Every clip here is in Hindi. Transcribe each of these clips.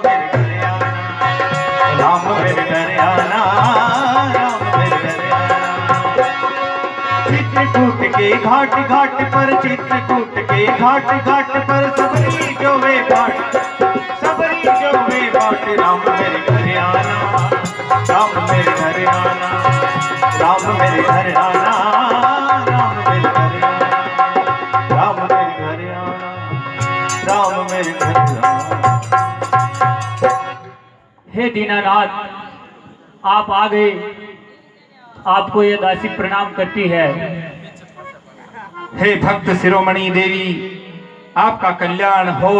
मेरे घर आना, राम मेरे घर आना, राम मेरे घर आना। चित्रकूट के घाट घाट पर, चित्रकूट के घाट घाट पर सबरी जो वे बाट, सबरी जो वे बाट, राम मेरे घर आना, राम मेरे घर आना, राम मेरे घर आना, राम मेरे घर आना, राम मेरे घर आना, राम मेरे घर आना। हे दीनानाथ, आप आ गए, आपको यह दासी प्रणाम करती है। हे भक्त शिरोमणि देवी, आपका कल्याण हो।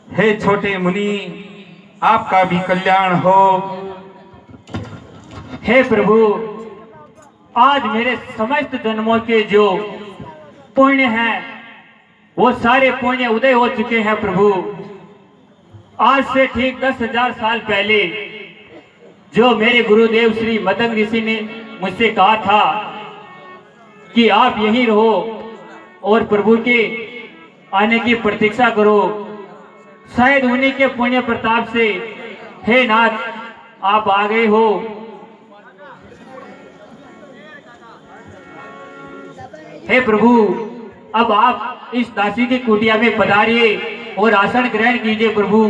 हे छोटे मुनि, आपका भी कल्याण हो। हे प्रभु, आज मेरे समस्त जन्मों के जो पुण्य हैं वो सारे पुण्य उदय हो चुके हैं प्रभु। आज से ठीक 10,000 साल पहले जो मेरे गुरुदेव श्री मदंग ऋषि ने मुझसे कहा था कि आप यहीं रहो और प्रभु के आने की प्रतीक्षा करो, शायद उन्हीं के पुण्य प्रताप से हे नाथ आप आ गए हो। हे प्रभु, अब आप इस दासी की कुटिया में पधारिए और आसन ग्रहण कीजिए प्रभु।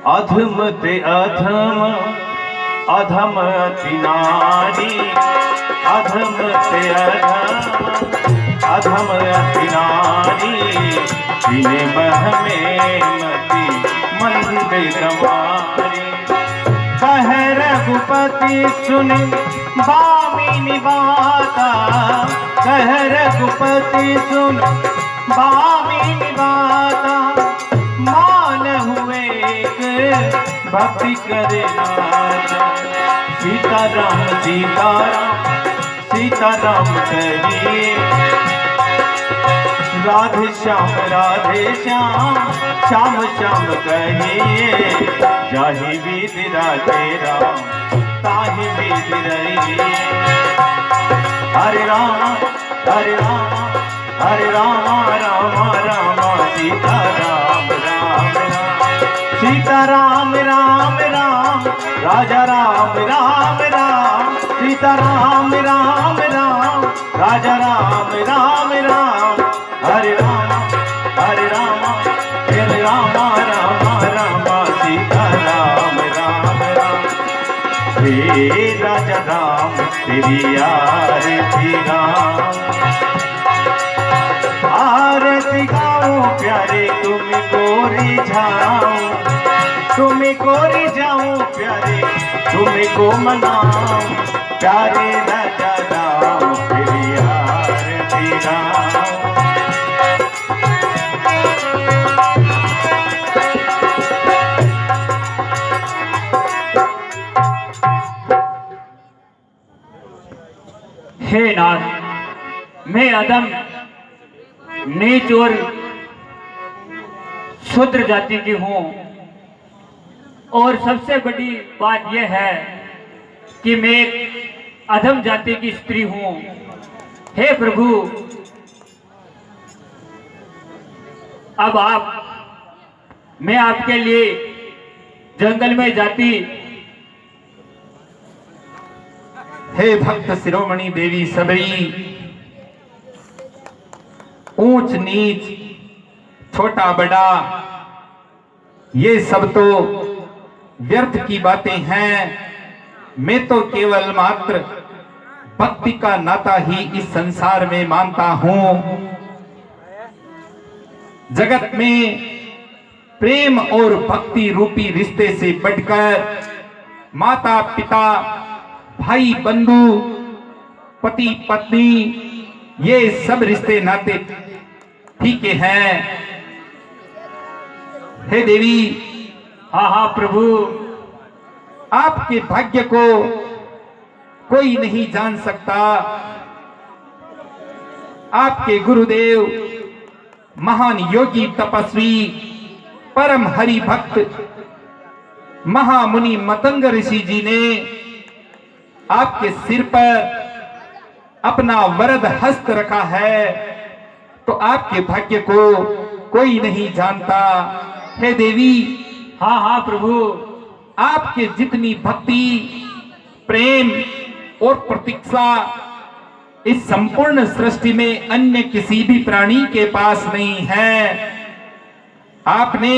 अधम ते अधम, अधम अति नारी, अधम ते अधम, अधम अति नारी, जिन्हें बह में मति मंद गंवारी। कह रघुपति सुन बामिनी बाता, कह रघुपति सुन बामिनी बाता, मान हुए भक्ति करे नाता। सीताराम सीताराम सीताराम कहिए, राधे श्याम श्याम श्याम कहिए। जाहि विधि राधे राम, ताहि विधि रहिए। हरे राम हरे राम, हरे राम राम राम, सीता राम राम राम, सीता राम राम राम, राजा राम राम राम, सीता राम राम राम, राजा राम राम राम। हरे राम हरे राम, हरे राम राम राम, सीता राम राम राम। हे राजा राम तेरी आरती गाऊं, आरती गाऊं प्यारे तुमको रिझाऊं, तुमको रिझाऊं प्यारे तुमको मनाऊं, प्यारे राजा राम तेरी आरती गाऊं। हे नाथ, मैं अदम नीच और शूद्र जाति की हूँ, और सबसे बड़ी बात यह है कि मैं एक अधम जाति की स्त्री हूँ। हे प्रभु, अब मैं आपके लिए जंगल में जाती। हे भक्त शिरोमणि देवी सबरी, ऊंच नीच छोटा बड़ा ये सब तो व्यर्थ की बातें हैं। मैं तो केवल मात्र भक्ति का नाता ही इस संसार में मानता हूं। जगत में प्रेम और भक्ति रूपी रिश्ते से बढ़कर माता पिता भाई बंधु पति पत्नी ये सब रिश्ते नाते ठीक हैं। हे देवी, हाँ हाँ प्रभु, आपके भाग्य को कोई नहीं जान सकता। आपके गुरुदेव महान योगी तपस्वी परम हरि भक्त महामुनि मतंग ऋषि जी ने आपके सिर पर अपना वरद हस्त रखा है, तो आपके भाग्य को कोई नहीं जानता। हे देवी, हाँ हाँ प्रभु, आपके जितनी भक्ति, प्रेम और प्रतीक्षा इस संपूर्ण सृष्टि में अन्य किसी भी प्राणी के पास नहीं है। आपने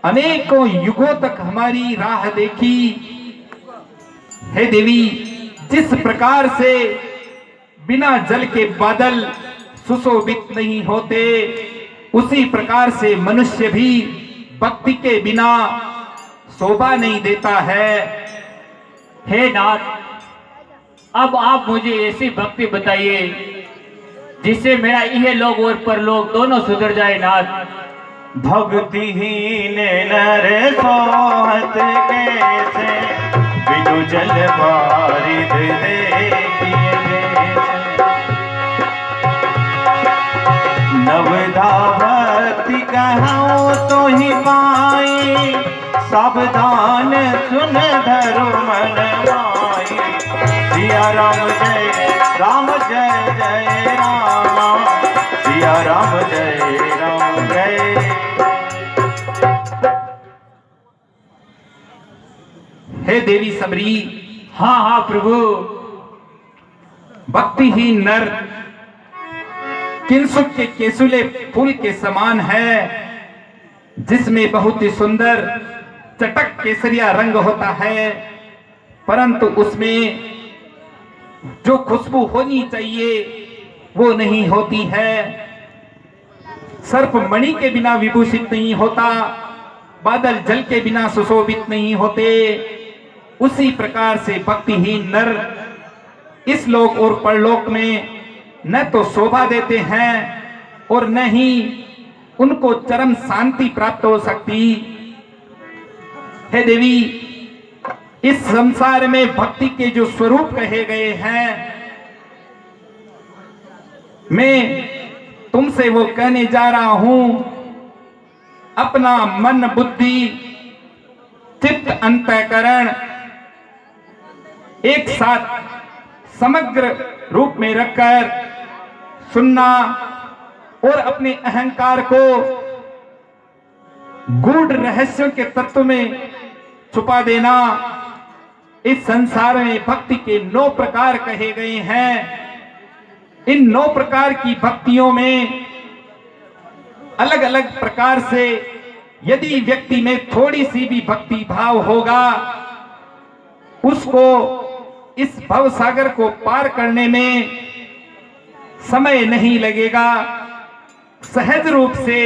अनेकों युगों तक हमारी राह देखी। हे देवी, जिस प्रकार से बिना जल के बादल सुशोभित नहीं होते, उसी प्रकार से मनुष्य भी भक्ति के बिना शोभा नहीं देता है। हे नाथ, अब आप मुझे ऐसी भक्ति बताइए जिससे मेरा यह लोक और परलोक दोनों सुधर जाए नाथ। भक्तिहीन नर सोहत कैसे, बिनु जल बारिद देखिए नवधा भक्ति कहूँ तो ही पाई, सावधान सुन धरो मन माई। सिया राम जय राम, जय जय राम, सिया राम जय राम जय। हे देवी सबरी, हाँ हाँ प्रभु, भक्तिहीन नर किंसुक के केसुले फूल के समान है, जिसमें बहुत ही सुंदर चटक केसरिया रंग होता है, परंतु उसमें जो खुशबू होनी चाहिए वो नहीं होती है। सर्प मणि के बिना विभूषित नहीं होता, बादल जल के बिना सुशोभित नहीं होते। उसी प्रकार से भक्तिहीन नर इस लोक और परलोक में न तो शोभा देते हैं और न ही उनको चरम शांति प्राप्त हो सकती। हे देवी, इस संसार में भक्ति के जो स्वरूप कहे गए हैं, मैं तुमसे वो कहने जा रहा हूं। अपना मन, बुद्धि, चित्त, अंतःकरण एक साथ समग्र रूप में रखकर सुनना और अपने अहंकार को गूढ़ रहस्यों के तत्व में छुपा देना। इस संसार में भक्ति के 9 प्रकार कहे गए हैं। इन 9 प्रकार की भक्तियों में अलग अलग प्रकार से यदि व्यक्ति में थोड़ी सी भी भक्ति भाव होगा, उसको इस भव सागर को पार करने में समय नहीं लगेगा। सहज रूप से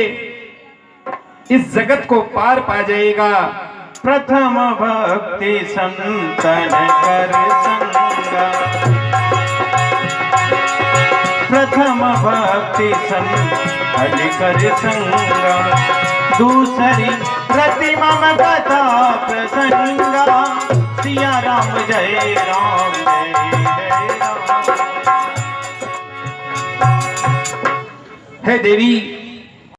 इस जगत को पार पा जाएगा। प्रथम भक्ति संतन कर संगा, प्रथम भक्ति संतन कर संगा। दूसरी प्रतिमा कथा प्रसंगा, सिया राम जय राम जय जय राम। हे देवी,